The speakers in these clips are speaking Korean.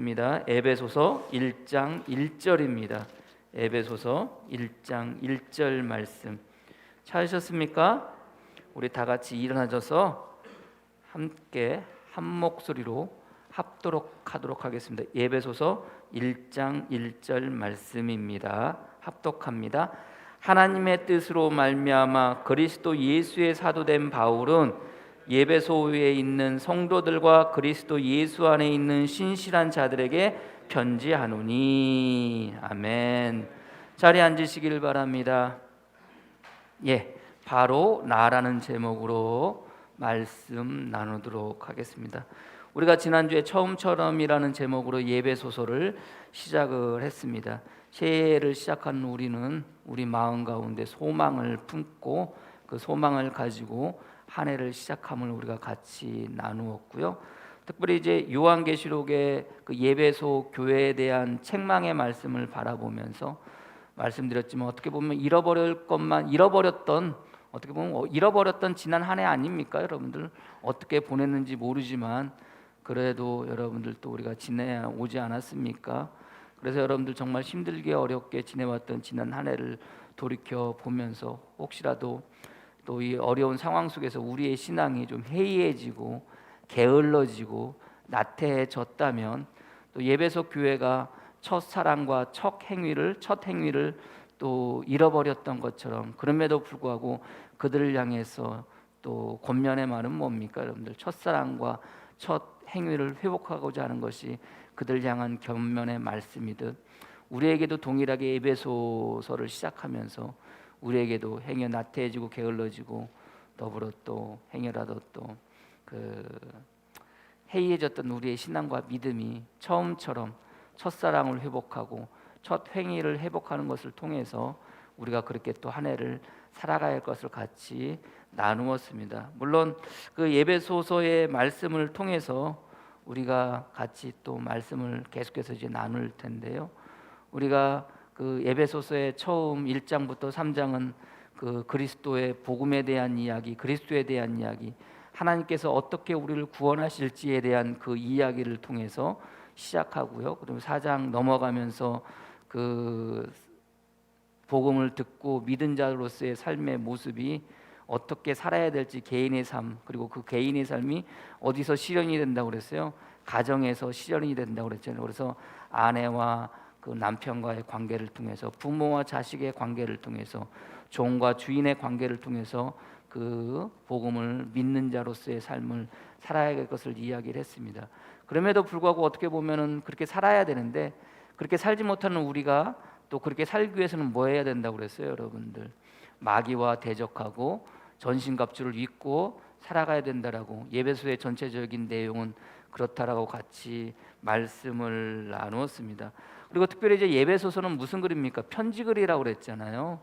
입니다. 에베소서 1장 1절입니다. 에베소서 1장 1절 말씀 찾으셨습니까? 우리 다 같이 일어나셔서 함께 한 목소리로 합도록 하도록 하겠습니다. 에베소서 1장 1절 말씀입니다. 합독합니다. 하나님의 뜻으로 말미암아 그리스도 예수의 사도된 바울은 에베소에 있는 성도들과 그리스도 예수 안에 있는 신실한 자들에게 편지하노니. 아멘. 자리에 앉으시길 바랍니다. 바로 나라는 제목으로 말씀 나누도록 하겠습니다. 우리가 지난주에 처음처럼이라는 제목으로 에베소서를 시작을 했습니다. 새해를 시작한 우리는 우리 마음 가운데 소망을 품고 그 소망을 가지고 한 해를 시작함을 우리가 같이 나누었고요. 특별히 이제 요한계시록의 그 에베소 교회에 대한 책망의 말씀을 바라보면서 말씀드렸지만 어떻게 보면 잃어버렸던 지난 한 해 아닙니까? 여러분들 어떻게 보냈는지 모르지만 그래도 여러분들 또 우리가 지내오지 않았습니까? 그래서 여러분들 정말 힘들게 어렵게 지내왔던 지난 한 해를 돌이켜 보면서 혹시라도 또 이 어려운 상황 속에서 우리의 신앙이 좀 해이해지고 게을러지고 나태해졌다면 또 에베소 교회가 첫 사랑과 첫 행위를 또 잃어버렸던 것처럼, 그럼에도 불구하고 그들을 향해서 또 권면의 말은 뭡니까? 여러분들 첫사랑과 첫 행위를 회복하고자 하는 것이 그들 향한 권면의 말씀이듯 우리에게도 동일하게 에베소서를 시작하면서 우리에게도 행여 나태해지고 게을러지고 더불어 또 행여라도 또 그 해이해졌던 우리의 신앙과 믿음이 처음처럼 첫사랑을 회복하고 첫 행위를 회복하는 것을 통해서 우리가 그렇게 또 한 해를 살아가야 할 것을 같이 나누었습니다. 물론 그 에베소서의 말씀을 통해서 우리가 같이 또 말씀을 계속해서 이제 나눌 텐데요. 우리가 그 에베소서의 처음 1장부터 3장은 그 그리스도의 복음에 대한 이야기, 그리스도에 대한 이야기, 하나님께서 어떻게 우리를 구원하실지에 대한 그 이야기를 통해서 시작하고요. 그리고 4장 넘어가면서 그 복음을 듣고 믿은 자로서의 삶의 모습이 어떻게 살아야 될지, 개인의 삶, 그리고 그 개인의 삶이 어디서 실현이 된다고 그랬어요? 가정에서 실현이 된다고 그랬잖아요. 그래서 아내와 그 남편과의 관계를 통해서, 부모와 자식의 관계를 통해서, 종과 주인의 관계를 통해서 그 복음을 믿는 자로서의 삶을 살아야 할 것을 이야기를 했습니다. 그럼에도 불구하고 어떻게 보면은 그렇게 살아야 되는데 그렇게 살지 못하는 우리가 또 그렇게 살기 위해서는 뭐 해야 된다고 그랬어요, 여러분들? 마귀와 대적하고 전신갑주를 입고 살아가야 된다라고. 에베소의 전체적인 내용은 그렇다라고 같이 말씀을 나누었습니다. 그리고 특별히 이제 에베소서는 무슨 글입니까? 편지글이라고 그랬잖아요.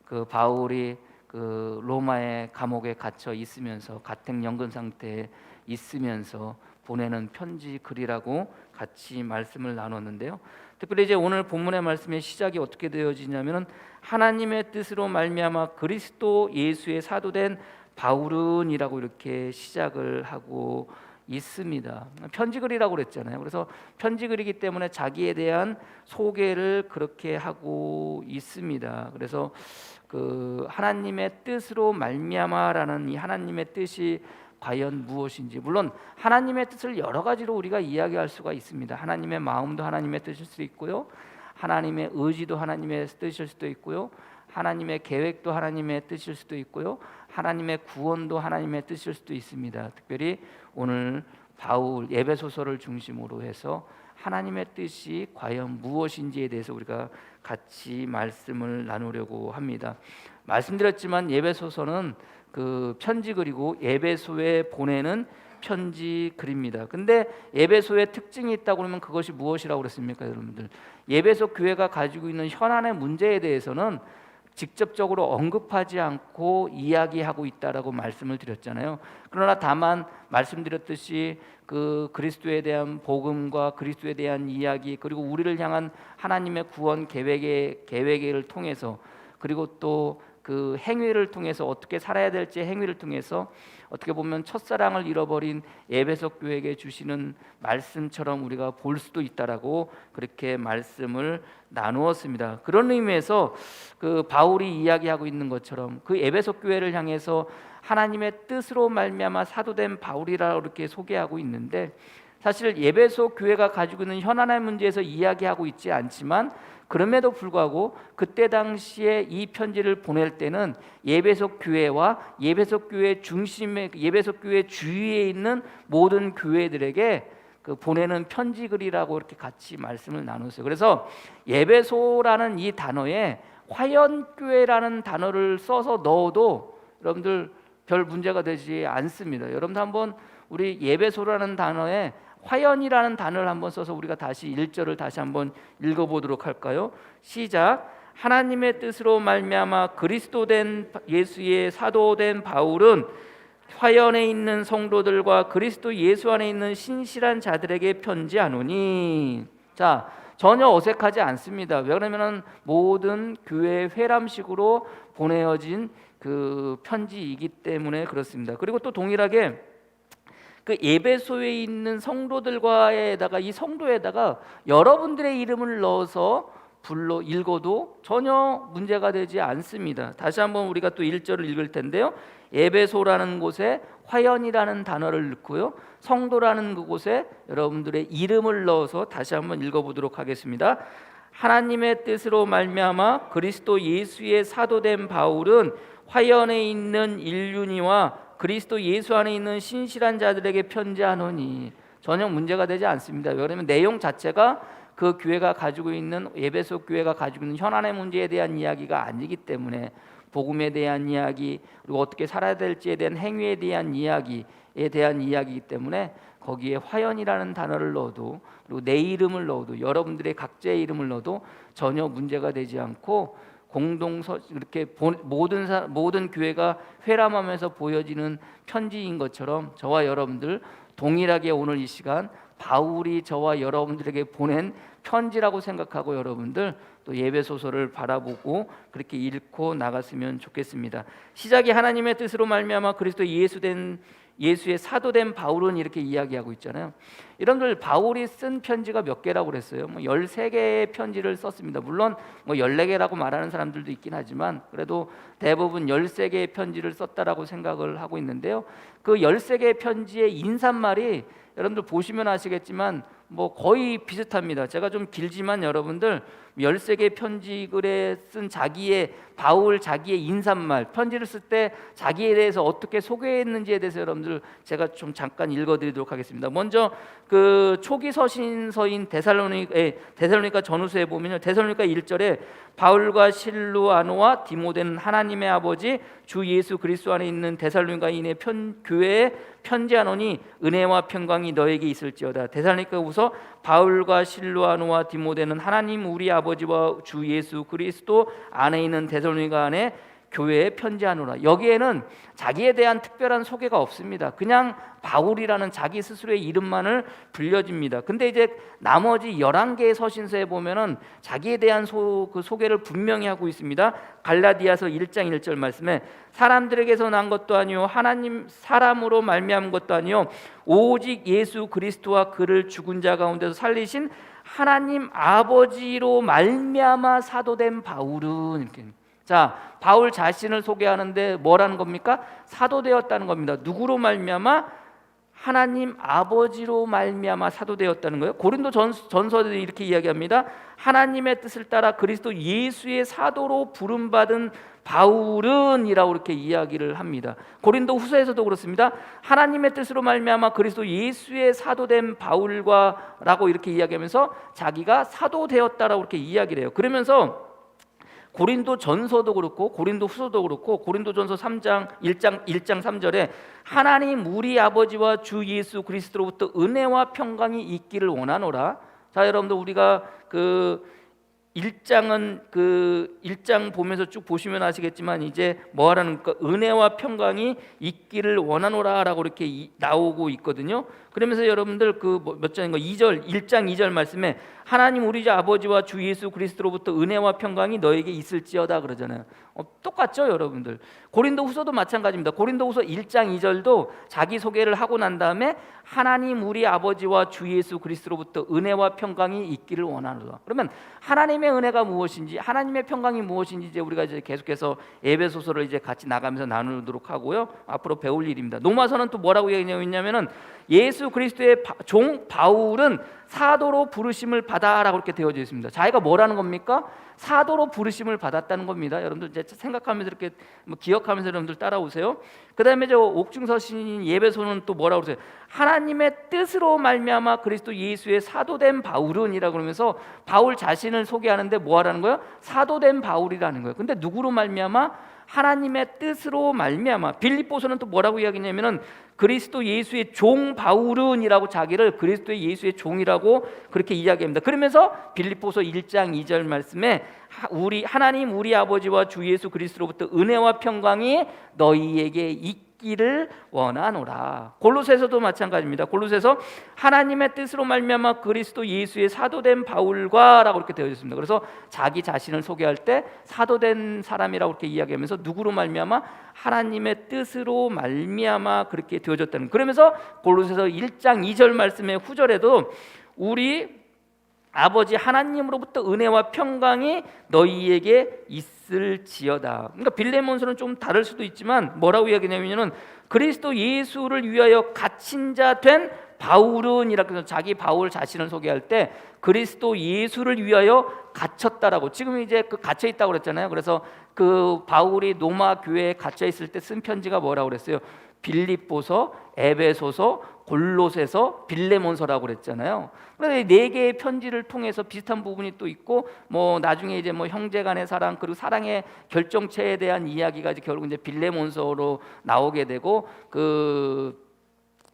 그 바울이 그 로마의 감옥에 갇혀 있으면서 가택연금 상태에 있으면서 보내는 편지 글이라고 같이 말씀을 나눴는데요. 특별히 이제 오늘 본문의 말씀의 시작이 어떻게 되어지냐면은 하나님의 뜻으로 말미암아 그리스도 예수의 사도된 바울은이라고 이렇게 시작을 하고 있습니다. 편지글이라고 그랬잖아요. 그래서 편지글이기 때문에 자기에 대한 소개를 그렇게 하고 있습니다. 그래서 그 하나님의 뜻으로 말미암아라는 이 하나님의 뜻이 과연 무엇인지, 물론 하나님의 뜻을 여러 가지로 우리가 이야기할 수가 있습니다. 하나님의 마음도 하나님의 뜻일 수도 있고요, 하나님의 의지도 하나님의 뜻일 수도 있고요, 하나님의 계획도 하나님의 뜻일 수도 있고요, 하나님의 구원도 하나님의 뜻일 수도 있습니다. 특별히 오늘 바울 에베소서를 중심으로 해서 하나님의 뜻이 과연 무엇인지에 대해서 우리가 같이 말씀을 나누려고 합니다. 말씀드렸지만 에베소서는 그 편지 글이고 에베소에 보내는 편지 글입니다. 근데 에베소의 특징이 있다고 그러면 그것이 무엇이라고 그랬습니까, 여러분들? 에베소 교회가 가지고 있는 현안의 문제에 대해서는 직접적으로 언급하지 않고 이야기하고 있다라고 말씀을 드렸잖아요. 그러나 다만 말씀드렸듯이 그 그리스도에 대한 복음과 그리스도에 대한 이야기, 그리고 우리를 향한 하나님의 구원 계획을 통해서, 그리고 또 그 행위를 통해서 어떻게 살아야 될지 행위를 통해서 어떻게 보면 첫사랑을 잃어버린 에베소 교회에게 주시는 말씀처럼 우리가 볼 수도 있다라고 그렇게 말씀을 나누었습니다. 그런 의미에서 그 바울이 이야기하고 있는 것처럼 그 에베소 교회를 향해서 하나님의 뜻으로 말미암아 사도된 바울이라고 이렇게 소개하고 있는데, 사실 에베소 교회가 가지고 있는 현안의 문제에서 이야기하고 있지 않지만 그럼에도 불구하고 그때 당시에 이 편지를 보낼 때는 에베소 교회와 에베소 교회 중심의 에베소 교회 주위에 있는 모든 교회들에게 그 보내는 편지 글이라고 이렇게 같이 말씀을 나눴어요. 그래서 에베소라는 이 단어에 화연교회라는 단어를 써서 넣어도 여러분들 별 문제가 되지 않습니다. 여러분들 한번 우리 에베소라는 단어에 화연이라는 단어를 한번 써서 우리가 다시 1절을 다시 한번 읽어보도록 할까요? 시작. 하나님의 뜻으로 말미암아 그리스도 된 예수의 사도된 바울은 화연에 있는 성도들과 그리스도 예수 안에 있는 신실한 자들에게 편지하노니. 자, 전혀 어색하지 않습니다. 왜냐하면 모든 교회 회람식으로 보내어진 그 편지이기 때문에 그렇습니다. 그리고 또 동일하게 그 에베소에 있는 성도들과에다가 이 성도에다가 여러분들의 이름을 넣어서 불러 읽어도 전혀 문제가 되지 않습니다. 다시 한번 우리가 또 1절을 읽을 텐데요. 에베소라는 곳에 화연이라는 단어를 넣고요, 성도라는 그곳에 여러분들의 이름을 넣어서 다시 한번 읽어보도록 하겠습니다. 하나님의 뜻으로 말미암아 그리스도 예수의 사도된 바울은 화연에 있는 인륜이와 그리스도 예수 안에 있는 신실한 자들에게 편지하노니. 전혀 문제가 되지 않습니다. 왜냐하면 내용 자체가 그 교회가 가지고 있는 에베소 교회가 가지고 있는 현안의 문제에 대한 이야기가 아니기 때문에 복음에 대한 이야기, 그리고 어떻게 살아야 될지에 대한 행위에 대한 이야기이기 때문에 거기에 화연이라는 단어를 넣어도, 그리고 내 이름을 넣어도, 여러분들의 각자의 이름을 넣어도 전혀 문제가 되지 않고 이렇게 모든 교회가 회람하면서 보여지는 편지인 것처럼 저와 여러분들 동일하게 오늘 이 시간 바울이 저와 여러분들에게 보낸 편지라고 생각하고 여러분들 또 예배소서를 바라보고 그렇게 읽고 나갔으면 좋겠습니다. 시작이 하나님의 뜻으로 말미암아 그리스도 예수의 사도된 바울은 이렇게 이야기하고 있잖아요. 여러분들 바울이 쓴 편지가 몇 개라고 그랬어요? 13개의 편지를 썼습니다. 물론 14개라고 말하는 사람들도 있긴 하지만 그래도 대부분 13개의 편지를 썼다라고 생각을 하고 있는데요. 그 13개의 편지의 인사말이 여러분들 보시면 아시겠지만 거의 비슷합니다. 제가 좀 길지만 여러분들 13개 편지글에 쓴 바울 자기의 인사말, 편지를 쓸 때 자기에 대해서 어떻게 소개했는지에 대해서 여러분들 제가 좀 잠깐 읽어드리도록 하겠습니다. 먼저 그 초기 서신서인 데살로니가 전후서에 보면요, 데살로니가 1절에 바울과 실루아노와 디모데는 하나님의 아버지 주 예수 그리스도 안에 있는 데살로니가인의 교회에 편지하노니 은혜와 평강이 너에게 있을지어다. 데살로니가후서 바울과 실루아노와 디모데는 하나님 우리 아버지와 주 예수 그리스도 안에 있는 데살로니가 안에 교회에 편지하노라. 여기에는 자기에 대한 특별한 소개가 없습니다. 그냥 바울이라는 자기 스스로의 이름만을 불려줍니다. 근데 이제 나머지 11개의 서신서에 보면은 자기에 대한 그 소개를 분명히 하고 있습니다. 갈라디아서 1장 1절 말씀에 사람들에게서 난 것도 아니요 하나님 사람으로 말미암은 것도 아니요 오직 예수 그리스도와 그를 죽은 자 가운데서 살리신 하나님 아버지로 말미암아 사도된 바울은, 이렇게. 자, 바울 자신을 소개하는데 뭐라는 겁니까? 사도되었다는 겁니다. 누구로 말미암아? 하나님 아버지로 말미암아 사도되었다는 거예요. 고린도 전서들이 이렇게 이야기합니다. 하나님의 뜻을 따라 그리스도 예수의 사도로 부름받은 바울은 이라고 이렇게 이야기를 합니다. 고린도 후서에서도 그렇습니다. 하나님의 뜻으로 말미암아 그리스도 예수의 사도된 바울과 라고 이렇게 이야기하면서 자기가 사도되었다라고 이렇게 이야기를 해요. 그러면서 고린도 전서도 그렇고 고린도 후서도 그렇고 고린도전서 1장 3절에 하나님 우리 아버지와 주 예수 그리스도로부터 은혜와 평강이 있기를 원하노라. 자, 여러분들 우리가 그 1장 보면서 쭉 보시면 아시겠지만 이제 뭐 하라는 거, 은혜와 평강이 있기를 원하노라라고 이렇게 나오고 있거든요. 그러면서 여러분들 그 몇 장인가 2절 1장 2절 말씀에 하나님 우리 아버지와 주 예수 그리스도로부터 은혜와 평강이 너에게 있을지어다 그러잖아요. 똑같죠, 여러분들. 고린도후서도 마찬가지입니다. 고린도후서 1장 2절도 자기 소개를 하고 난 다음에 하나님 우리 아버지와 주 예수 그리스도로부터 은혜와 평강이 있기를 원하노라. 그러면 하나님의 은혜가 무엇인지, 하나님의 평강이 무엇인지 이제 우리가 이제 계속해서 에베소서를 이제 같이 나가면서 나누도록 하고요. 앞으로 배울 일입니다. 로마서는 또 뭐라고 얘기했냐면은 예수 그리스도의 종 바울은 사도로 부르심을 받아라고 이렇게 되어져 있습니다. 자기가 뭐라는 겁니까? 사도로 부르심을 받았다는 겁니다. 여러분들 이제 생각하면서 이렇게 기억하면서 여러분들 따라오세요. 그다음에 저 옥중서신인 예배소는 또 뭐라고 그러세요? 하나님의 뜻으로 말미암아 그리스도 예수의 사도된 바울은이라고 그러면서 바울 자신을 소개하는데 뭐 하라는 거예요? 사도된 바울이라는 거예요. 근데 누구로 말미암아? 하나님의 뜻으로 말미암아. 빌립보서는 또 뭐라고 이야기냐면은 그리스도 예수의 종 바울은이라고 자기를 그리스도의 예수의 종이라고 그렇게 이야기합니다. 그러면서 빌립보서 1장 2절 말씀에 하나님 우리 아버지와 주 예수 그리스도로부터 은혜와 평강이 너희에게 있기를 원하노라. 골로새서도 마찬가지입니다. 골로새서 하나님의 뜻으로 말미암아 그리스도 예수의 사도된 바울과라고 이렇게 되어 있습니다. 그래서 자기 자신을 소개할 때 사도된 사람이라고 이렇게 이야기하면서 누구로 말미암아? 하나님의 뜻으로 말미암아 그렇게 되어졌다는. 그러면서 골로새서 1장 2절 말씀의 후절에도 우리 아버지 하나님으로부터 은혜와 평강이 너희에게 있을지어다. 그러니까 빌레몬서는 좀 다를 수도 있지만 뭐라고 이야기냐면은 그리스도 예수를 위하여 갇힌 자 된 바울은 이라고 해서 자기 바울 자신을 소개할 때 그리스도 예수를 위하여 갇혔다라고. 지금 이제 그 갇혀 있다고 그랬잖아요. 그래서 그 바울이 로마 교회에 갇혀 있을 때 쓴 편지가 뭐라고 그랬어요? 빌립보서, 에베소서, 골로새서, 빌레몬서라고 그랬잖아요. 그래서 네 개의 편지를 통해서 비슷한 부분이 또 있고, 뭐 나중에 이제 뭐 형제간의 사랑 그리고 사랑의 결정체에 대한 이야기가 이제 결국 이제 빌레몬서로 나오게 되고, 그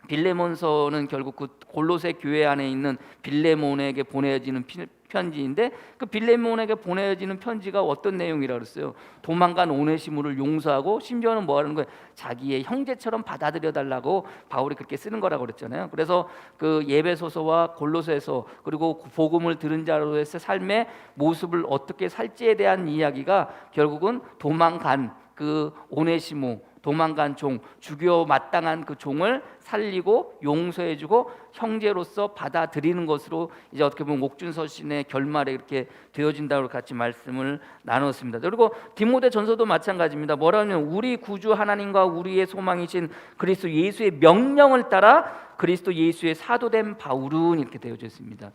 빌레몬서는 결국 그 골로새 교회 안에 있는 빌레몬에게 보내지는 편지인데, 그 빌레몬에게 보내지는 편지가 어떤 내용이라 그랬어요? 도망간 오네시모를 용서하고 심지어는 뭐 하는 거예요? 자기의 형제처럼 받아들여 달라고 바울이 그렇게 쓰는 거라고 그랬잖아요. 그래서 그 예배소서와 골로새서 그리고 복음을 들은 자로의 삶의 모습을 어떻게 살지에 대한 이야기가 결국은 도망간 그 오네시모, 도망간 종, 죽여 마땅한 그 종을 살리고 용서해주고 형제로서 받아들이는 것으로 이제 어떻게 보면 옥중서신의 결말에 이렇게 되어진다고 같이 말씀을 나눴습니다. 그리고 디모데전서도 마찬가지입니다. 뭐라면 우리 구주 하나님과 우리의 소망이신 그리스도 예수의 명령을 따라 그리스도 예수의 사도된 바울은 이렇게 되어져 있습니다.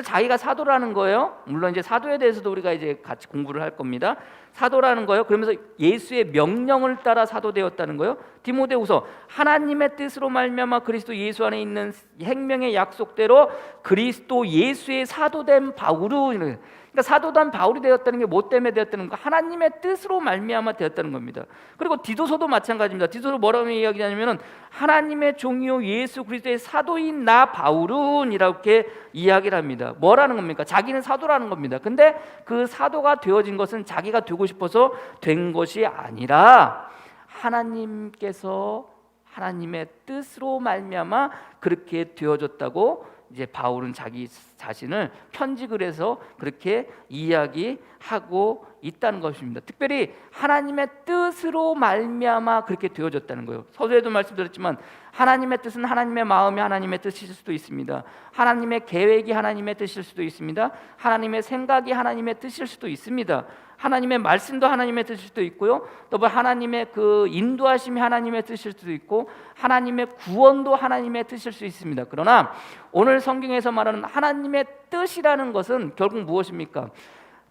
자기가 사도라는 거예요. 물론 이제 사도에 대해서도 우리가 이제 같이 공부를 할 겁니다. 사도라는 거예요. 그러면서 예수의 명령을 따라 사도되었다는 거예요. 디모데후서 하나님의 뜻으로 말미암아 그리스도 예수 안에 있는 생명의 약속대로 그리스도 예수의 사도된 바울은, 그러니까 사도된 바울이 되었다는 게 뭐 때문에 되었다는 거? 하나님의 뜻으로 말미암아 되었다는 겁니다. 그리고 디도서도 마찬가지입니다. 디도서 뭐라고 이야기하냐면은 하나님의 종이요 예수 그리스도의 사도인 나 바울은 이렇게 이야기를 합니다. 뭐라는 겁니까? 자기는 사도라는 겁니다. 근데 그 사도가 되어진 것은 자기가 되고 싶어서 된 것이 아니라 하나님께서 하나님의 뜻으로 말미암아 그렇게 되어졌다고 이제 바울은 자기 자신을 편직을 해서 그렇게 이야기하고 있다는 것입니다. 특별히 하나님의 뜻으로 말미암아 그렇게 되어졌다는 거예요. 서두에도 말씀드렸지만 하나님의 뜻은 하나님의 마음이 하나님의 뜻일 수도 있습니다. 하나님의 계획이 하나님의 뜻일 수도 있습니다. 하나님의 생각이 하나님의 뜻일 수도 있습니다. 하나님의 말씀도 하나님의 뜻일 수도 있고요. 또 하나님의 그 인도하심이 하나님의 뜻일 수도 있고 하나님의 구원도 하나님의 뜻일 수 있습니다. 그러나 오늘 성경에서 말하는 하나님의 뜻이라는 것은 결국 무엇입니까?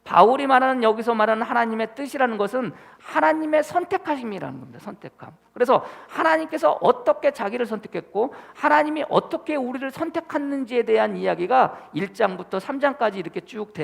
바울이 말하는 여기서 말하는 하나님의 뜻이라는 것은 하나님의 선택하심이라는 겁니다. 선택함. 그래서 하나님께서 어떻게 자기를 선택했고 하나님이 어떻게 우리를 선택했는지에 대한 이야기가 1장부터 3장까지 이렇게 쭉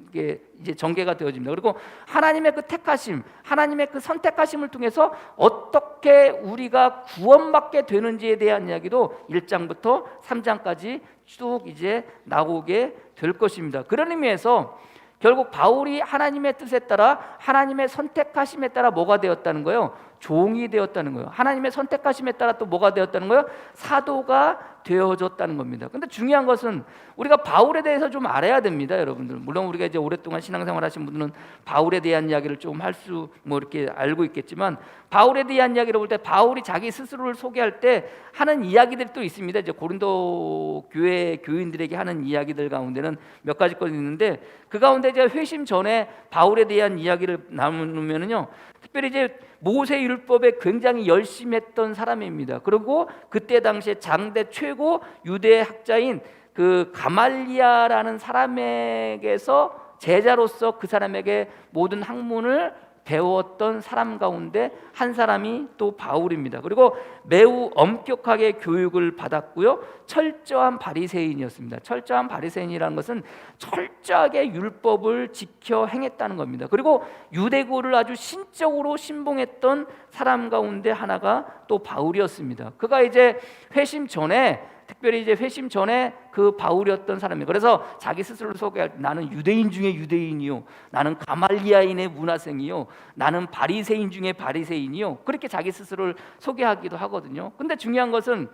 이제 전개가 되어집니다. 그리고 하나님의 그 택하심, 하나님의 그 선택하심을 통해서 어떻게 우리가 구원받게 되는지에 대한 이야기도 1장부터 3장까지 쭉 이제 나오게 될 것입니다. 그런 의미에서 결국 바울이 하나님의 뜻에 따라 하나님의 선택하심에 따라 뭐가 되었다는 거예요? 종이 되었다는 거예요. 하나님의 선택하심에 따라 또 뭐가 되었다는 거예요? 사도가 되어졌다는 겁니다. 근데 중요한 것은 우리가 바울에 대해서 좀 알아야 됩니다, 여러분들. 물론 우리가 이제 오랫동안 신앙생활 하신 분들은 바울에 대한 이야기를 좀 할 수 뭐 이렇게 알고 있겠지만, 바울에 대한 이야기를 볼 때 바울이 자기 스스로를 소개할 때 하는 이야기들이 또 있습니다. 이제 고린도 교회 교인들에게 하는 이야기들 가운데는 몇 가지 건 있는데, 그 가운데 이제 회심 전에 바울에 대한 이야기를 나누면은요, 특별히 이제 모세 율법에 굉장히 열심히 했던 사람입니다. 그리고 그때 당시에 장대 최고 유대 학자인 그 가말리아라는 사람에게서 제자로서 그 사람에게 모든 학문을 배웠던 사람 가운데 한 사람이 또 바울입니다. 그리고 매우 엄격하게 교육을 받았고요, 철저한 바리새인이었습니다. 철저한 바리새인이라는 것은 철저하게 율법을 지켜 행했다는 겁니다. 그리고 유대교를 아주 신적으로 신봉했던 사람 가운데 하나가 또 바울이었습니다. 그가 이제 회심 전에, 특별히 이제 회심 전에 그 바울이었던 사람이에요. 그래서 자기 스스로를 소개할 때 나는 유대인 중에 유대인이요, 나는 가말리아인의 문화생이요, 나는 바리새인 중에 바리새인이요, 그렇게 자기 스스로를 소개하기도 하거든요. 근데 중요한 것은,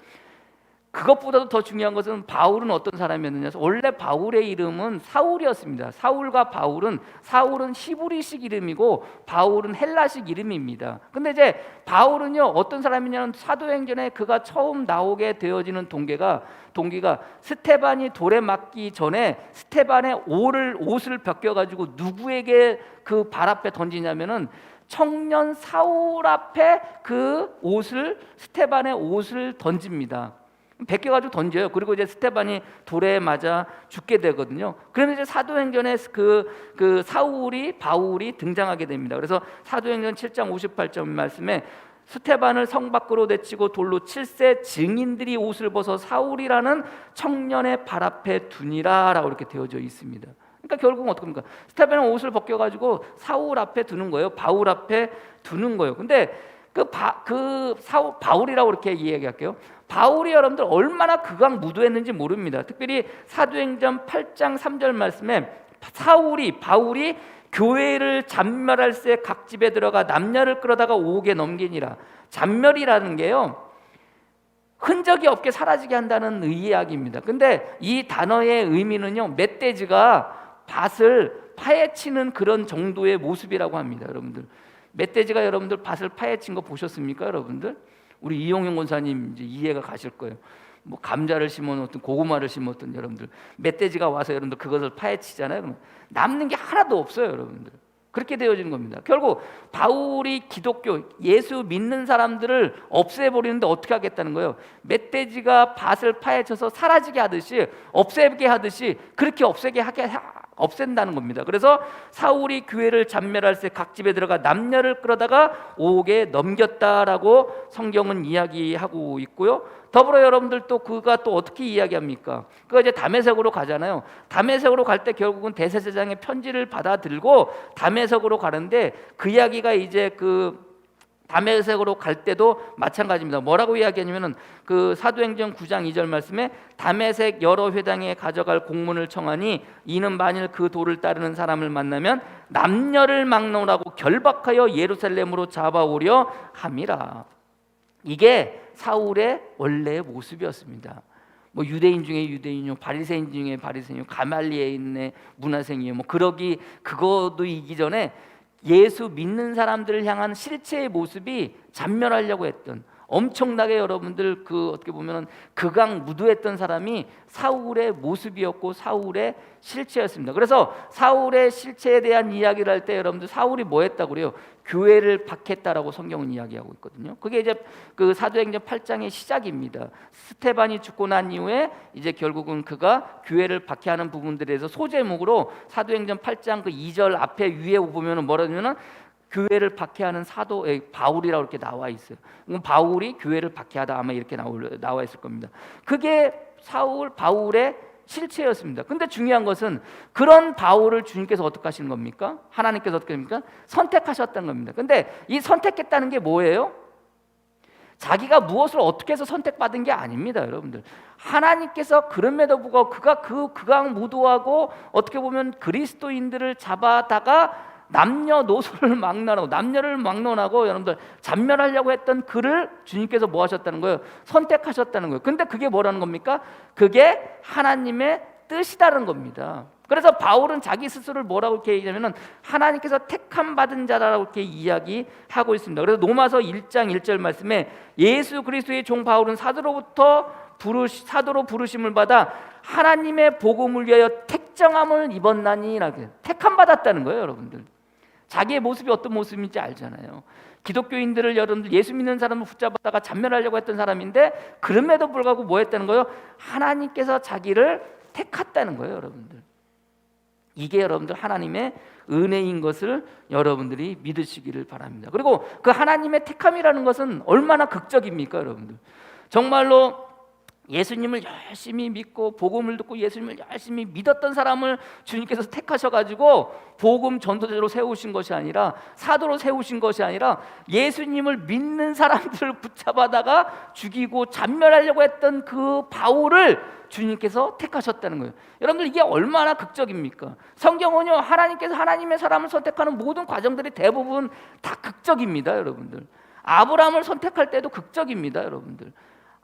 그것보다도 더 중요한 것은 바울은 어떤 사람이었느냐. 원래 바울의 이름은 사울이었습니다. 사울과 바울은, 사울은 히브리식 이름이고 바울은 헬라식 이름입니다. 근데 이제 바울은요, 어떤 사람이냐면 사도행전에 그가 처음 나오게 되어지는 동기가 스테반이 돌에 맞기 전에 스테반의 옷을 벗겨가지고 누구에게 그 발 앞에 던지냐면은 청년 사울 앞에 그 옷을, 스테반의 옷을 던집니다. 벗겨가지고 던져요. 그리고 이제 스테반이 돌에 맞아 죽게 되거든요. 그러면 이제 사도행전에 그 바울이 등장하게 됩니다. 그래서 사도행전 7장 58절 말씀에 스테반을 성 밖으로 내치고 돌로 칠세 증인들이 옷을 벗어 사울이라는 청년의 발 앞에 두니라라고 이렇게 되어져 있습니다. 그러니까 결국은 어떻게 합니까? 스테반은 옷을 벗겨가지고 사울 앞에 두는 거예요. 바울 앞에 두는 거예요. 근데 바울이라고 이렇게 이야기할게요. 바울이 여러분들 얼마나 극악무도했는지 모릅니다. 특별히 사도행전 8장 3절 말씀에 바울이 교회를 잔멸할 새 각 집에 들어가 남녀를 끌어다가 옥에 넘기니라. 잔멸이라는 게요, 흔적이 없게 사라지게 한다는 이야기입니다. 근데 이 단어의 의미는요, 멧돼지가 밭을 파헤치는 그런 정도의 모습이라고 합니다. 여러분들, 멧돼지가 여러분들 밭을 파헤친 거 보셨습니까? 여러분들, 우리 이용영 권사님 이제 이해가 가실 거예요. 뭐 감자를 심어놓든 고구마를 심었든 여러분들, 멧돼지가 와서 여러분들 그것을 파헤치잖아요. 그러면 남는 게 하나도 없어요, 여러분들. 그렇게 되어지는 겁니다. 결국 바울이 기독교, 예수 믿는 사람들을 없애버리는데 어떻게 하겠다는 거예요? 멧돼지가 밭을 파헤쳐서 사라지게 하듯이, 없애게 하듯이 그렇게 없앤다는 겁니다. 그래서 사울이 교회를 잔멸할 새 각 집에 들어가 남녀를 끌어다가 옥에 넘겼다라고 성경은 이야기하고 있고요. 더불어 여러분들 또 그가 또 어떻게 이야기합니까? 그가 이제 다메섹으로 가잖아요. 다메섹으로 갈 때 결국은 대제사장의 편지를 받아들고 다메섹으로 가는데, 그 이야기가 이제 그 다메섹으로 갈 때도 마찬가지입니다. 뭐라고 이야기하냐면은 그 사도행전 9장 2절 말씀에 다메섹 여러 회당에 가져갈 공문을 청하니 이는 만일 그 도를 따르는 사람을 만나면 남녀를 막론하고 결박하여 예루살렘으로 잡아오려 함이라. 이게 사울의 원래의 모습이었습니다. 뭐 유대인 중에 유대인이요, 바리새인 중에 바리새인이요, 가말리아인의 문화생이요, 뭐 그거도 이기 전에 예수 믿는 사람들을 향한 실체의 모습이 잔멸하려고 했던, 엄청나게 여러분들 그 어떻게 보면 극악무도했던 사람이 사울의 모습이었고 사울의 실체였습니다. 그래서 사울의 실체에 대한 이야기를 할 때 여러분들 사울이 뭐 했다고 그래요? 교회를 박했다라고 성경은 이야기하고 있거든요. 그게 이제 그 사도행전 8장의 시작입니다. 스테반이 죽고 난 이후에 이제 결국은 그가 교회를 박해하는 부분들에 대해서 소제목으로 사도행전 8장 그 2절 앞에 위에 보면은 뭐라냐면은 교회를 박해하는 사도 바울이라고 이렇게 나와 있어요. 바울이 교회를 박해하다 아마 이렇게 나와 있을 겁니다. 그게 바울의 실체였습니다. 근데 중요한 것은 그런 바울을 주님께서 어떻게 하시는 겁니까? 하나님께서 어떻게 합니까? 선택하셨다는 겁니다. 근데 이 선택했다는 게 뭐예요? 자기가 무엇을 어떻게 해서 선택받은 게 아닙니다, 여러분들. 하나님께서 그럼에도 불구하고 그가 극악무도하고 어떻게 보면 그리스도인들을 잡아다가 남녀노소를 막론하고 남녀를 막론하고 여러분들 잔멸하려고 했던 그를 주님께서 뭐 하셨다는 거예요? 선택하셨다는 거예요. 근데 그게 뭐라는 겁니까? 그게 하나님의 뜻이라는 겁니다. 그래서 바울은 자기 스스로를 뭐라고 이렇게 얘기하냐면은 하나님께서 택함 받은 자라고 이렇게 이야기하고 있습니다. 그래서 로마서 1장 1절 말씀에 예수 그리스도의 종 바울은 사도로 부르심을 받아 하나님의 복음을 위하여 택정함을 입었나니라고 택함 받았다는 거예요, 여러분들. 자기의 모습이 어떤 모습인지 알잖아요. 기독교인들을 여러분들 예수 믿는 사람을 붙잡았다가 잔멸하려고 했던 사람인데 그럼에도 불구하고 뭐 했다는 거예요? 하나님께서 자기를 택했다는 거예요, 여러분들. 이게 여러분들 하나님의 은혜인 것을 여러분들이 믿으시기를 바랍니다. 그리고 그 하나님의 택함이라는 것은 얼마나 극적입니까, 여러분들? 정말로 예수님을 열심히 믿고 복음을 듣고 예수님을 열심히 믿었던 사람을 주님께서 택하셔가지고 복음 전도자로 세우신 것이 아니라 사도로 세우신 것이 아니라 예수님을 믿는 사람들을 붙잡아다가 죽이고 잔멸하려고 했던 그 바울을 주님께서 택하셨다는 거예요. 여러분들 이게 얼마나 극적입니까? 성경은요, 하나님께서 하나님의 사람을 선택하는 모든 과정들이 대부분 다 극적입니다, 여러분들. 아브라함을 선택할 때도 극적입니다, 여러분들.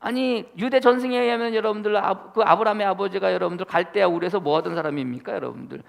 아니 유대 전승에 의하면 여러분들 그 아브라함의 아버지가 여러분들 갈대아 우르에서 뭐 하던 사람입니까, 여러분들?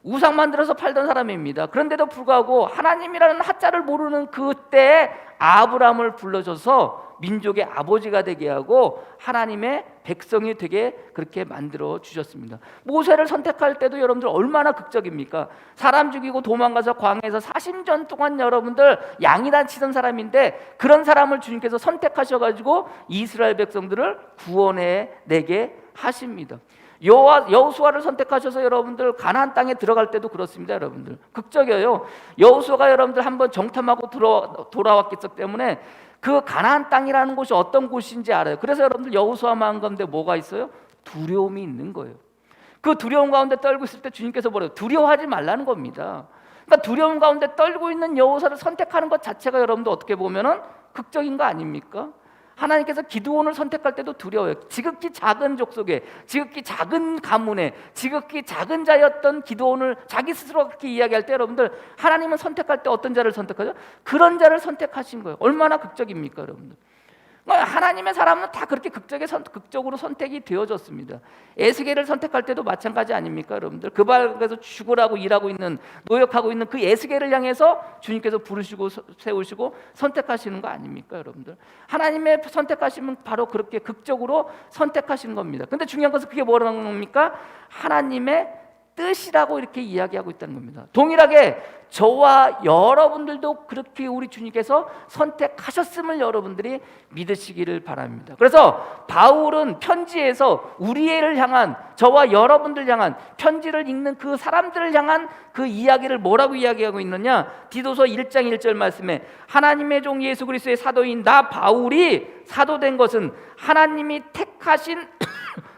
우상 만들어서 팔던 사람입니다. 그런데도 불구하고 하나님이라는 하자를 모르는 그때에 아브라함을 불러줘서 민족의 아버지가 되게 하고 하나님의 백성이 되게 그렇게 만들어 주셨습니다. 모세를 선택할 때도 여러분들 얼마나 극적입니까? 사람 죽이고 도망가서 광야에서 40년 동안 여러분들 양이단 치던 사람인데 그런 사람을 주님께서 선택하셔가지고 이스라엘 백성들을 구원해 내게 하십니다. 여호수아를 선택하셔서 여러분들 가나안 땅에 들어갈 때도 그렇습니다, 여러분들. 극적이에요. 여호수아가 여러분들 한번 정탐하고 돌아왔기 때문에 그 가나안 땅이라는 곳이 어떤 곳인지 알아요. 그래서 여러분들 여호수아 마음 가운데 뭐가 있어요? 두려움이 있는 거예요. 그 두려움 가운데 떨고 있을 때 주님께서 뭐래요? 두려워하지 말라는 겁니다. 그러니까 두려움 가운데 떨고 있는 여호수아를 선택하는 것 자체가 여러분들 어떻게 보면은 극적인 거 아닙니까? 하나님께서 기드온을 선택할 때도 두려워요. 지극히 작은 족속에, 지극히 작은 가문에, 지극히 작은 자였던 기드온을 자기 스스로 그렇게 이야기할 때 여러분들 하나님은 선택할 때 어떤 자를 선택하죠? 그런 자를 선택하신 거예요. 얼마나 극적입니까, 여러분들? 하나님의 사람은 다 그렇게 극적으로 선택이 되어졌습니다. 에스겔을 선택할 때도 마찬가지 아닙니까, 여러분들? 그 밖에서 죽으라고 일하고 있는, 노역하고 있는 그 에스겔을 향해서 주님께서 부르시고 세우시고 선택하시는 거 아닙니까, 여러분들? 하나님의 선택하시면 바로 그렇게 극적으로 선택하시는 겁니다. 근데 중요한 것은 그게 뭐라는 겁니까? 하나님의 뜻이라고 이렇게 이야기하고 있다는 겁니다. 동일하게 저와 여러분들도 그렇게 우리 주님께서 선택하셨음을 여러분들이 믿으시기를 바랍니다. 그래서 바울은 편지에서 우리를 향한, 저와 여러분들 향한, 편지를 읽는 그 사람들을 향한 그 이야기를 뭐라고 이야기하고 있느냐? 디도서 1장 1절 말씀에 하나님의 종 예수 그리스도의 사도인 나 바울이 사도된 것은 하나님이 택하신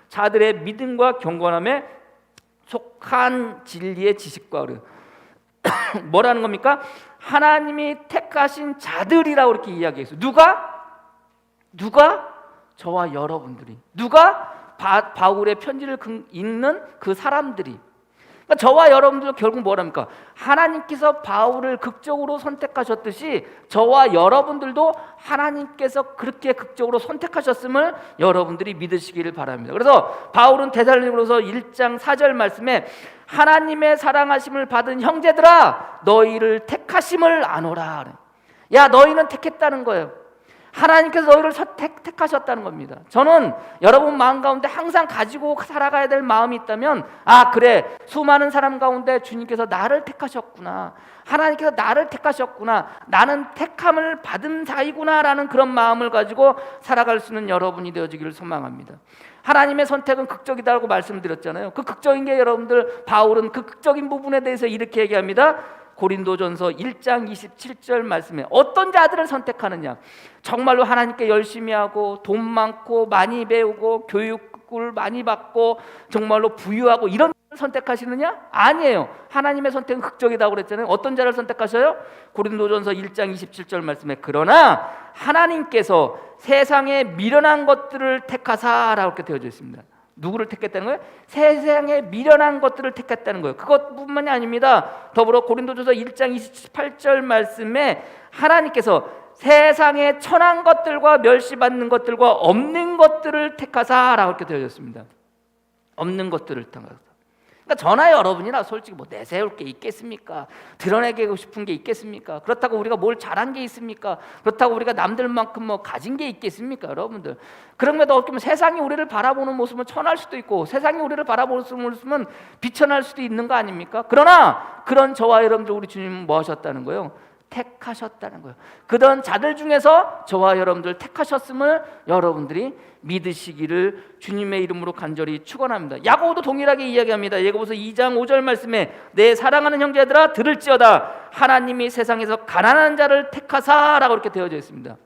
자들의 믿음과 경건함에 속한 진리의 지식과 의뢰. 뭐라는 겁니까? 하나님이 택하신 자들이라고 이렇게 이야기했어요. 누가? 저와 여러분들이. 누가? 바울의 편지를 읽는 그 사람들이. 그러니까 저와 여러분들도 결국 뭐랍니까? 하나님께서 바울을 극적으로 선택하셨듯이 저와 여러분들도 하나님께서 그렇게 극적으로 선택하셨음을 여러분들이 믿으시기를 바랍니다. 그래서 바울은 데살로니가서 1장 4절 말씀에 하나님의 사랑하심을 받은 형제들아 너희를 택하심을 아노라. 야, 너희는 택했다는 거예요. 하나님께서 너희를 택하셨다는 겁니다. 저는 여러분 마음 가운데 항상 가지고 살아가야 될 마음이 있다면, 아 그래, 수많은 사람 가운데 주님께서 나를 택하셨구나, 하나님께서 나를 택하셨구나, 나는 택함을 받은 자이구나 라는 그런 마음을 가지고 살아갈 수 있는 여러분이 되어지기를 소망합니다. 하나님의 선택은 극적이다라고 말씀드렸잖아요. 그 극적인 게 여러분들, 바울은 그 극적인 부분에 대해서 이렇게 얘기합니다. 고린도전서 1장 27절 말씀에 어떤 자들을 선택하느냐? 정말로 하나님께 열심히 하고 돈 많고 많이 배우고 교육을 많이 받고 정말로 부유하고 이런 자를 선택하시느냐? 아니에요. 하나님의 선택은 극적이다고 그랬잖아요. 어떤 자를 선택하셔요? 고린도전서 1장 27절 말씀에 그러나 하나님께서 세상에 미련한 것들을 택하사라고 이렇게 되어져 있습니다. 누구를 택했다는 거예요? 세상에 미련한 것들을 택했다는 거예요. 그것뿐만이 아닙니다. 더불어 고린도전서 1장 28절 말씀에 하나님께서 세상에 천한 것들과 멸시받는 것들과 없는 것들을 택하사라고 이렇게 되어 있습니다. 없는 것들을 택하사. 그러니까 저나 여러분이나 솔직히 뭐 내세울 게 있겠습니까? 드러내고 싶은 게 있겠습니까? 그렇다고 우리가 뭘 잘한 게 있습니까? 그렇다고 우리가 남들만큼 뭐 가진 게 있겠습니까, 여러분들? 그런데도 어떻게 보면 세상이 우리를 바라보는 모습은 천할 수도 있고 세상이 우리를 바라보는 모습은 비천할 수도 있는 거 아닙니까? 그러나 그런 저와 여러분들 우리 주님은 뭐 하셨다는 거예요? 택하셨다는 거예요. 그런 자들 중에서 저와 여러분들 택하셨음을 여러분들이 믿으시기를 주님의 이름으로 간절히 축원합니다. 야고보도 동일하게 이야기합니다. 야고보서 2장 5절 말씀에 내 사랑하는 형제들아 들을지어다 하나님이 세상에서 가난한 자를 택하사라고 이렇게 되어져 있습니다.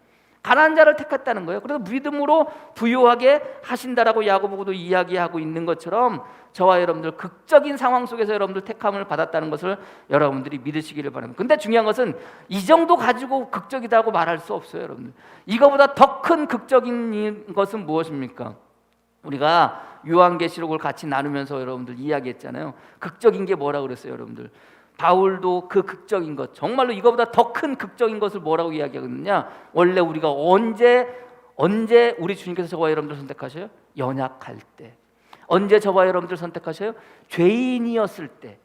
가난한 자를 택했다는 거예요. 그래서 믿음으로 부유하게 하신다라고 야고보도 이야기하고 있는 것처럼 저와 여러분들 극적인 상황 속에서 여러분들 택함을 받았다는 것을 여러분들이 믿으시기를 바랍니다. 근데 중요한 것은 이 정도 가지고 극적이다고 말할 수 없어요, 여러분들. 이거보다 더 큰 극적인 것은 무엇입니까? 우리가 요한계시록을 같이 나누면서 여러분들 이야기했잖아요. 극적인 게 뭐라고 그랬어요, 여러분들? 바울도 그 극적인 것, 정말로 이거보다 더 큰 극적인 것을 뭐라고 이야기하거든요. 원래 우리가 언제 우리 주님께서 저와 여러분들 선택하셔요? 연약할 때. 언제 저와 여러분들 선택하셔요? 죄인이었을 때.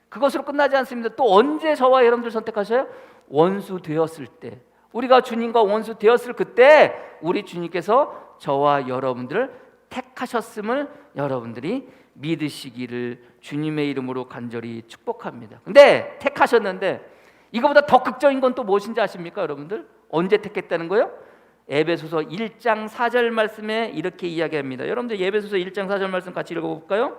그것으로 끝나지 않습니다. 또 언제 저와 여러분들 선택하셔요? 원수 되었을 때. 우리가 주님과 원수 되었을 그때 우리 주님께서 저와 여러분들을 택하셨음을 여러분들이 믿으시기를 주님의 이름으로 간절히 축복합니다. 근데 택하셨는데 이거보다 더 극적인 건 또 무엇인지 아십니까, 여러분들? 언제 택했다는 거예요? 에베소서 1장 4절 말씀에 이렇게 이야기합니다. 여러분들 에베소서 1장 4절 말씀 같이 읽어볼까요?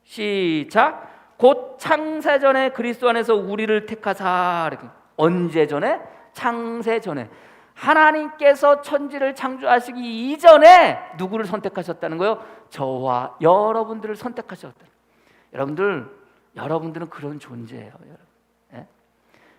시작. 곧 창세전에 그리스도 안에서 우리를 택하사. 언제 전에? 창세 전에. 하나님께서 천지를 창조하시기 이전에 누구를 선택하셨다는 거예요? 저와 여러분들을 선택하셨다. 여러분들은 그런 존재예요, 여러분. 예?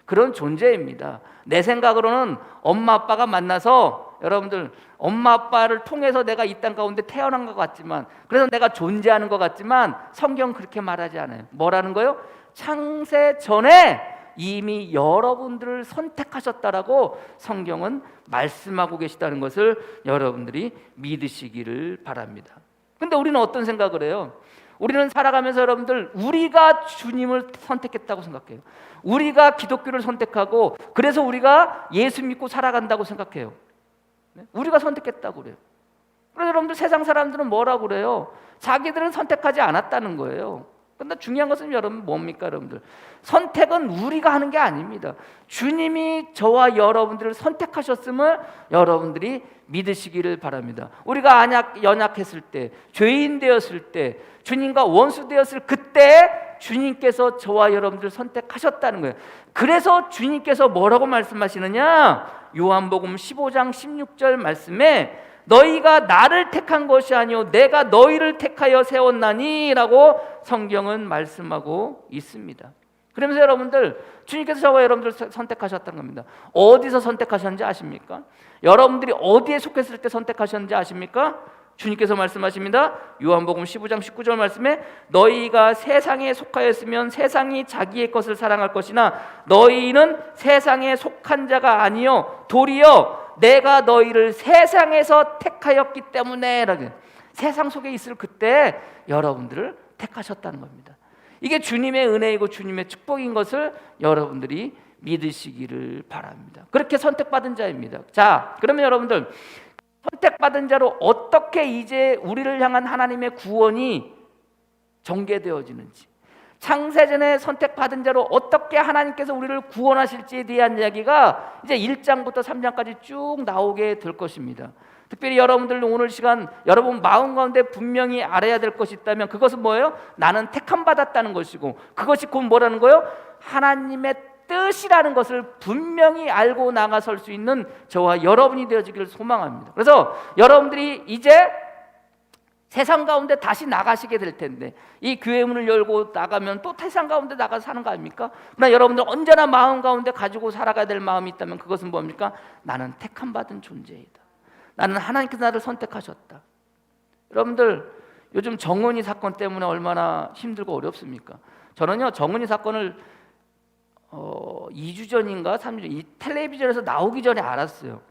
그런 존재입니다. 내 생각으로는 엄마 아빠가 만나서 여러분들 엄마 아빠를 통해서 내가 이 땅 가운데 태어난 것 같지만, 그래서 내가 존재하는 것 같지만 성경 그렇게 말하지 않아요. 뭐라는 거예요? 창세 전에 이미 여러분들을 선택하셨다라고 성경은 말씀하고 계시다는 것을 여러분들이 믿으시기를 바랍니다. 근데 우리는 어떤 생각을 해요? 우리는 살아가면서 여러분들 우리가 주님을 선택했다고 생각해요. 우리가 기독교를 선택하고 그래서 우리가 예수 믿고 살아간다고 생각해요. 우리가 선택했다고 그래요. 그래서 여러분들 세상 사람들은 뭐라고 그래요? 자기들은 선택하지 않았다는 거예요. 근데 중요한 것은 여러분 뭡니까, 여러분들? 선택은 우리가 하는 게 아닙니다. 주님이 저와 여러분들을 선택하셨음을 여러분들이 믿으시기를 바랍니다. 우리가 연약했을 때, 죄인 되었을 때, 주님과 원수 되었을 그때 주님께서 저와 여러분들을 선택하셨다는 거예요. 그래서 주님께서 뭐라고 말씀하시느냐? 요한복음 15장 16절 말씀에 너희가 나를 택한 것이 아니요 내가 너희를 택하여 세웠나니 라고 성경은 말씀하고 있습니다. 그러면서 여러분들 주님께서 저와 여러분들을 선택하셨다는 겁니다. 어디서 선택하셨는지 아십니까? 여러분들이 어디에 속했을 때 선택하셨는지 아십니까? 주님께서 말씀하십니다. 요한복음 15장 19절 말씀에 너희가 세상에 속하였으면 세상이 자기의 것을 사랑할 것이나 너희는 세상에 속한 자가 아니요 도리어 내가 너희를 세상에서 택하였기 때문에 라고. 세상 속에 있을 그때 여러분들을 택하셨다는 겁니다. 이게 주님의 은혜이고 주님의 축복인 것을 여러분들이 믿으시기를 바랍니다. 그렇게 선택받은 자입니다. 자, 그러면 여러분들 선택받은 자로 어떻게 이제 우리를 향한 하나님의 구원이 전개되어지는지, 창세전에 선택받은 자로 어떻게 하나님께서 우리를 구원하실지에 대한 이야기가 이제 1장부터 3장까지 쭉 나오게 될 것입니다. 특별히 여러분들 오늘 시간 여러분 마음 가운데 분명히 알아야 될 것이 있다면 그것은 뭐예요? 나는 택함 받았다는 것이고, 그것이 곧 뭐라는 거예요? 하나님의 뜻이라는 것을 분명히 알고 나가설 수 있는 저와 여러분이 되어지기를 소망합니다. 그래서 여러분들이 이제 세상 가운데 다시 나가시게 될 텐데, 이 교회 문을 열고 나가면 또 세상 가운데 나가서 사는 거 아닙니까? 그러나 여러분들 언제나 마음 가운데 가지고 살아가야 될 마음이 있다면 그것은 뭡니까? 나는 택함 받은 존재이다. 나는 하나님께서 나를 선택하셨다. 여러분들 요즘 정은이 사건 때문에 얼마나 힘들고 어렵습니까? 저는요 정은이 사건을 2주 전인가 3주 전 이 텔레비전에서 나오기 전에 알았어요.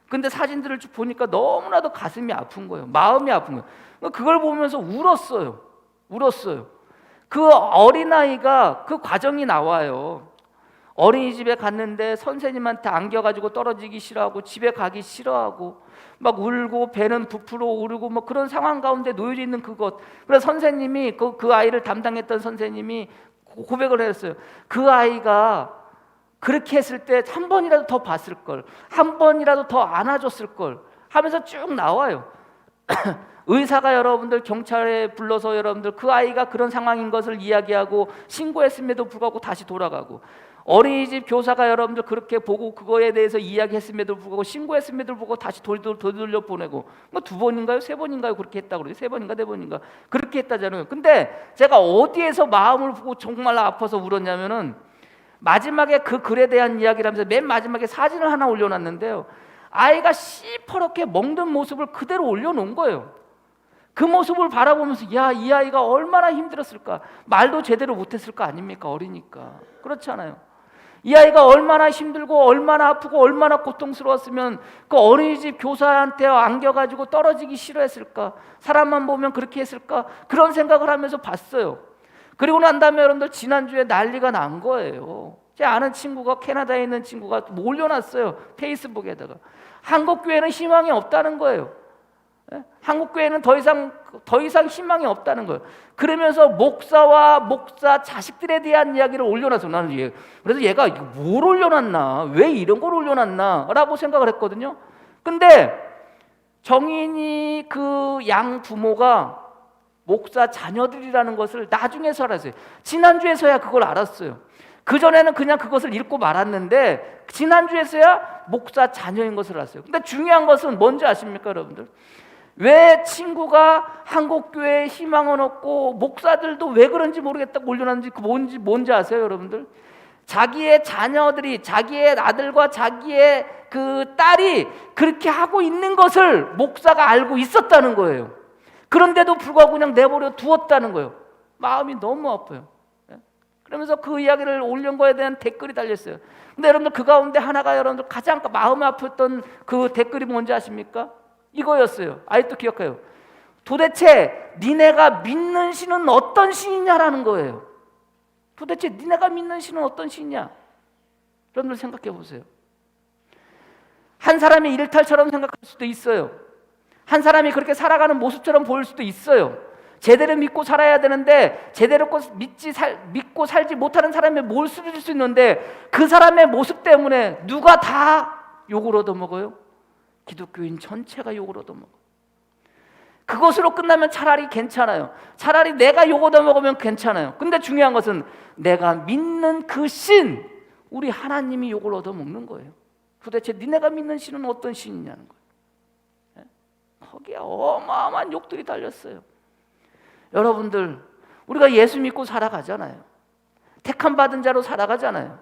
근데 사진들을 쭉 보니까 너무나도 가슴이 아픈 거예요. 마음이 아픈 거예요. 그걸 보면서 울었어요. 그 어린아이가 그 과정이 나와요. 어린이집에 갔는데 선생님한테 안겨가지고 떨어지기 싫어하고 집에 가기 싫어하고 막 울고 배는 부풀어 오르고 뭐 그런 상황 가운데 놓여 있는 그것. 그래서 선생님이 그 아이를 담당했던 선생님이 고백을 했어요. 그 아이가 그렇게 했을 때 한 번이라도 더 봤을 걸, 한 번이라도 더 안아줬을 걸 하면서 쭉 나와요. 의사가 여러분들 경찰에 불러서 여러분들 그 아이가 그런 상황인 것을 이야기하고 신고했음에도 불구하고 다시 돌아가고, 어린이집 교사가 여러분들 그렇게 보고 그거에 대해서 이야기했음에도 불구하고 신고했음에도 불구하고 다시 돌려 보내고, 뭐 2번인가요? 3번인가요? 그렇게 했다고 그래요. 3번인가 4번인가 그렇게 했다잖아요. 근데 제가 어디에서 마음을 보고 정말 아파서 울었냐면은 마지막에 그 글에 대한 이야기를 하면서 맨 마지막에 사진을 하나 올려놨는데요, 아이가 시퍼렇게 먹는 모습을 그대로 올려놓은 거예요. 그 모습을 바라보면서 야, 이 아이가 얼마나 힘들었을까. 말도 제대로 못했을 거 아닙니까? 어리니까. 그렇잖아요. 이 아이가 얼마나 힘들고 얼마나 아프고 얼마나 고통스러웠으면 그 어린이집 교사한테 안겨가지고 떨어지기 싫어했을까. 사람만 보면 그렇게 했을까. 그런 생각을 하면서 봤어요. 그리고 난 다음에 여러분들 지난주에 난리가 난 거예요. 제 아는 친구가, 캐나다에 있는 친구가 올려놨어요. 페이스북에다가. 한국교회는 희망이 없다는 거예요. 한국교회는 더 이상 희망이 없다는 거예요. 그러면서 목사와 목사 자식들에 대한 이야기를 올려놨어요. 나는 그래서 얘가 뭘 올려놨나, 왜 이런 걸 올려놨나 라고 생각을 했거든요. 근데 정인이 그 양 부모가 목사 자녀들이라는 것을 나중에서 알았어요. 지난주에서야 그걸 알았어요. 그전에는 그냥 그것을 읽고 말았는데 지난주에서야 목사 자녀인 것을 알았어요. 근데 중요한 것은 뭔지 아십니까, 여러분들? 왜 친구가 한국교회에 희망은 없고 목사들도 왜 그런지 모르겠다고 올려놨는지 뭔지 아세요, 여러분들? 자기의 자녀들이, 자기의 아들과 자기의 그 딸이 그렇게 하고 있는 것을 목사가 알고 있었다는 거예요. 그런데도 불구하고 그냥 내버려 두었다는 거예요. 마음이 너무 아파요. 그러면서 그 이야기를 올린 거에 대한 댓글이 달렸어요. 근데 여러분들 그 가운데 하나가 여러분들 가장 마음 아팠던 그 댓글이 뭔지 아십니까? 이거였어요. 아직도 기억해요. 도대체 니네가 믿는 신은 어떤 신이냐라는 거예요. 도대체 니네가 믿는 신은 어떤 신이냐? 여러분들 생각해 보세요. 한 사람이 일탈처럼 생각할 수도 있어요. 한 사람이 그렇게 살아가는 모습처럼 보일 수도 있어요. 제대로 믿고 살아야 되는데 제대로 믿고 살지 못하는 사람의 모습일 수 있는데 그 사람의 모습 때문에 누가 다 욕을 얻어먹어요? 기독교인 전체가 욕을 얻어먹어요. 그것으로 끝나면 차라리 괜찮아요. 차라리 내가 욕 얻어먹으면 괜찮아요. 근데 중요한 것은 내가 믿는 그 신, 우리 하나님이 욕을 얻어먹는 거예요. 도대체 니네가 믿는 신은 어떤 신이냐는 거예요. 거기에 어마어마한 욕들이 달렸어요. 여러분들, 우리가 예수 믿고 살아가잖아요. 택함 받은 자로 살아가잖아요.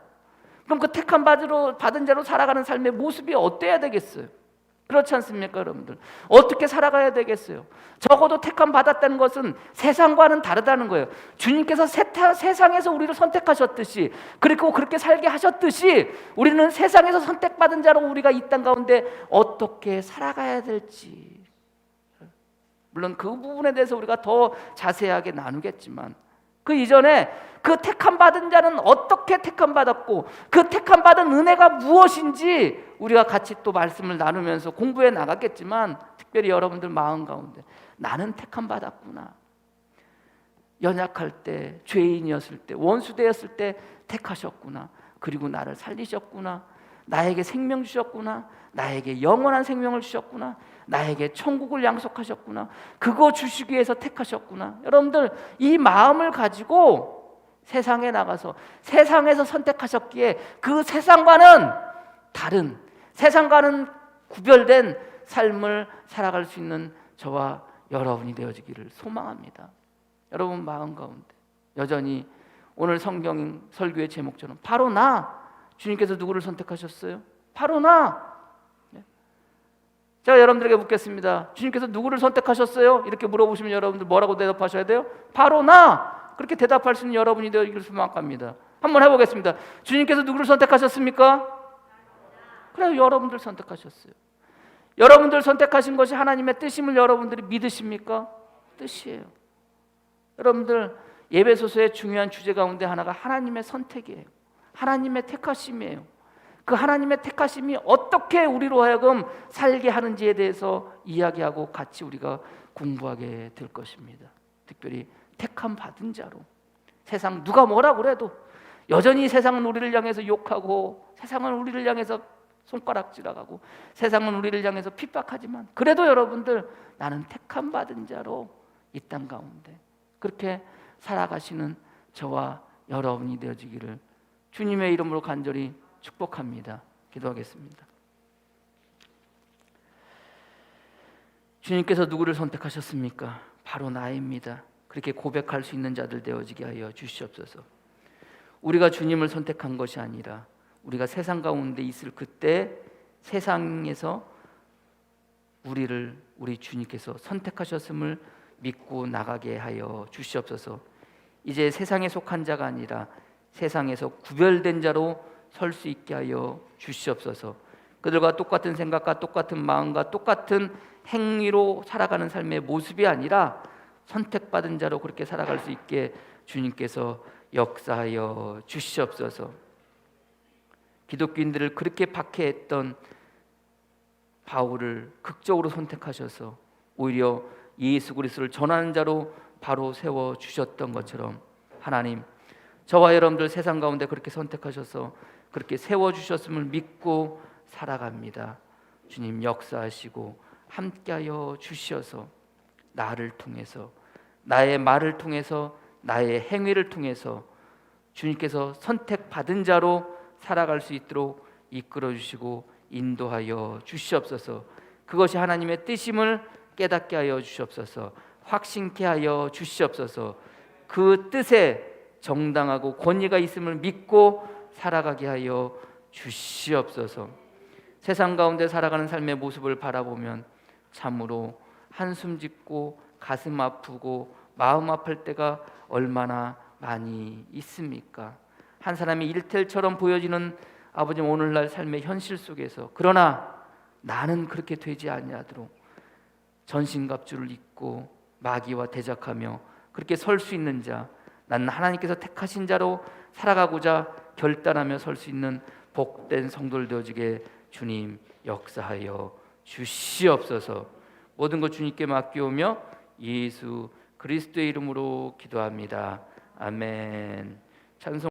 그럼 그 택함 받은 자로 살아가는 삶의 모습이 어때야 되겠어요? 그렇지 않습니까, 여러분들? 어떻게 살아가야 되겠어요? 적어도 택함 받았다는 것은 세상과는 다르다는 거예요. 주님께서 세상에서 우리를 선택하셨듯이, 그리고 그렇게 살게 하셨듯이 우리는 세상에서 선택받은 자로 우리가 이 땅 가운데 어떻게 살아가야 될지, 물론 그 부분에 대해서 우리가 더 자세하게 나누겠지만, 그 이전에 그 택함 받은 자는 어떻게 택함 받았고 그 택함 받은 은혜가 무엇인지 우리가 같이 또 말씀을 나누면서 공부해 나갔겠지만, 특별히 여러분들 마음 가운데 나는 택함 받았구나, 연약할 때, 죄인이었을 때, 원수되었을 때 택하셨구나, 그리고 나를 살리셨구나, 나에게 생명 주셨구나, 나에게 영원한 생명을 주셨구나, 나에게 천국을 양속하셨구나, 그거 주시기 위해서 택하셨구나. 여러분들 이 마음을 가지고 세상에 나가서 세상에서 선택하셨기에 그 세상과는 다른, 세상과는 구별된 삶을 살아갈 수 있는 저와 여러분이 되어지기를 소망합니다. 여러분 마음 가운데 여전히 오늘 성경 설교의 제목처럼 바로 나, 주님께서 누구를 선택하셨어요? 바로 나. 제가 여러분들에게 묻겠습니다. 주님께서 누구를 선택하셨어요? 이렇게 물어보시면 여러분들 뭐라고 대답하셔야 돼요? 바로 나! 그렇게 대답할 수 있는 여러분이 되길 소망합니다. 한번 해보겠습니다. 주님께서 누구를 선택하셨습니까? 그래요, 여러분들 선택하셨어요. 여러분들 선택하신 것이 하나님의 뜻임을 여러분들이 믿으십니까? 뜻이에요. 여러분들 예배소서의 중요한 주제 가운데 하나가 하나님의 선택이에요. 하나님의 택하심이에요. 그 하나님의 택하심이 어떻게 우리로 하여금 살게 하는지에 대해서 이야기하고 같이 우리가 공부하게 될 것입니다. 특별히 택함 받은 자로. 세상 누가 뭐라 그래도 여전히 세상은 우리를 향해서 욕하고, 세상은 우리를 향해서 손가락질하고, 세상은 우리를 향해서 핍박하지만 그래도 여러분들 나는 택함 받은 자로 이 땅 가운데 그렇게 살아가시는 저와 여러분이 되어지기를 주님의 이름으로 간절히 축복합니다. 기도하겠습니다. 주님께서 누구를 선택하셨습니까? 바로 나입니다. 그렇게 고백할 수 있는 자들 되어지게 하여 주시옵소서. 우리가 주님을 선택한 것이 아니라 우리가 세상 가운데 있을 그때 세상에서 우리 주님께서 선택하셨음을 믿고 나가게 하여 주시옵소서. 이제 세상에 속한 자가 아니라 세상에서 구별된 자로 설 수 있게 하여 주시옵소서. 그들과 똑같은 생각과 똑같은 마음과 똑같은 행위로 살아가는 삶의 모습이 아니라 선택받은 자로 그렇게 살아갈 수 있게 주님께서 역사하여 주시옵소서. 기독교인들을 그렇게 박해했던 바울을 극적으로 선택하셔서 오히려 예수 그리스도를 전하는 자로 바로 세워 주셨던 것처럼 하나님, 저와 여러분들 세상 가운데 그렇게 선택하셔서 그렇게 세워 주셨음을 믿고 살아갑니다. 주님 역사하시고 함께하여 주시어서 나를 통해서, 나의 말을 통해서, 나의 행위를 통해서 주님께서 선택받은 자로 살아갈 수 있도록 이끌어 주시고 인도하여 주시옵소서. 그것이 하나님의 뜻임을 깨닫게 하여 주시옵소서. 확신케 하여 주시옵소서. 그 뜻에 정당하고 권위가 있음을 믿고 살아가게 하여 주시옵소서. 세상 가운데 살아가는 삶의 모습을 바라보면 참으로 한숨 짓고 가슴 아프고 마음 아플 때가 얼마나 많이 있습니까? 한 사람이 일텔처럼 보여지는 아버지 오늘날 삶의 현실 속에서, 그러나 나는 그렇게 되지 아니하도록 전신갑주를 입고 마귀와 대적하며 그렇게 설 수 있는 자, 나는 하나님께서 택하신 자로 살아가고자 결단하며 설 수 있는 복된 성도들 되어지게 주님 역사하여 주시옵소서. 모든 것 주님께 맡기오며 예수 그리스도의 이름으로 기도합니다. 아멘. 찬송